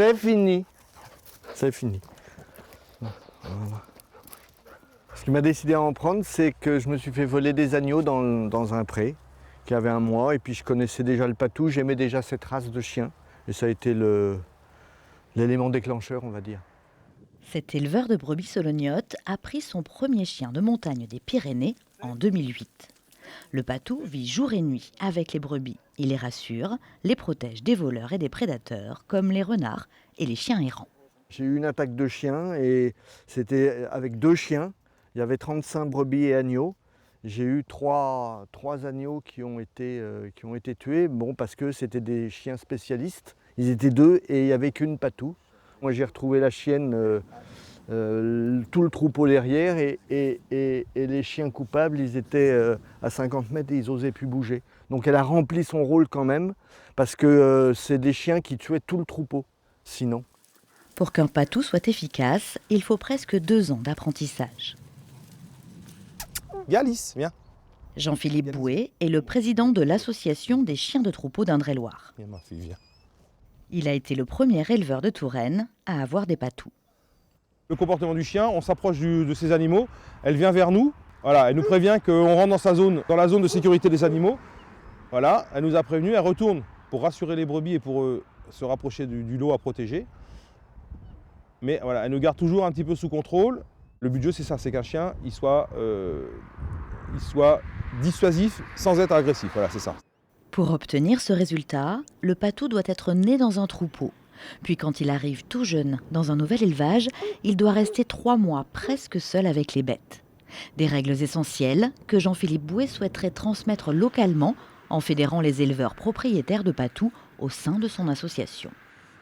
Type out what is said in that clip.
C'est fini. C'est fini. Voilà. Ce qui m'a décidé à en prendre, c'est que je me suis fait voler des agneaux dans un pré qui avait 1 mois. Et puis je connaissais déjà le patou, j'aimais déjà cette race de chien. Et ça a été l'élément déclencheur, on va dire. Cet éleveur de brebis solognottes a pris son premier chien de montagne des Pyrénées en 2008. Le patou vit jour et nuit avec les brebis. Il les rassure, les protège des voleurs et des prédateurs comme les renards et les chiens errants. J'ai eu une attaque de chien et c'était avec 2 chiens. Il y avait 35 brebis et agneaux. J'ai eu trois agneaux qui ont été tués, bon, parce que c'était des chiens spécialistes. Ils étaient 2 et il n'y avait qu'une patou. Moi j'ai retrouvé la chienne, tout le troupeau derrière et les chiens coupables, ils étaient à 50 mètres et ils n'osaient plus bouger. Donc elle a rempli son rôle quand même, parce que c'est des chiens qui tuaient tout le troupeau, sinon. Pour qu'un patou soit efficace, il faut presque 2 ans d'apprentissage. Galice, viens. Jean-Philippe Bouet est le président de l'association des chiens de troupeau d'Indre-et-Loire. Viens, ma fille, viens. Il a été le premier éleveur de Touraine à avoir des patous. Le comportement du chien, on s'approche de ces animaux, elle vient vers nous, voilà, elle nous prévient qu'on rentre dans la zone de sécurité des animaux. Voilà, elle nous a prévenu, elle retourne pour rassurer les brebis et pour se rapprocher du lot à protéger. Mais voilà, elle nous garde toujours un petit peu sous contrôle. Le but du jeu, c'est ça, c'est qu'un chien il soit dissuasif sans être agressif. Voilà, c'est ça. Pour obtenir ce résultat, le patou doit être né dans un troupeau. Puis quand il arrive tout jeune dans un nouvel élevage, il doit rester 3 mois presque seul avec les bêtes. Des règles essentielles que Jean-Philippe Bouet souhaiterait transmettre localement en fédérant les éleveurs propriétaires de patous au sein de son association.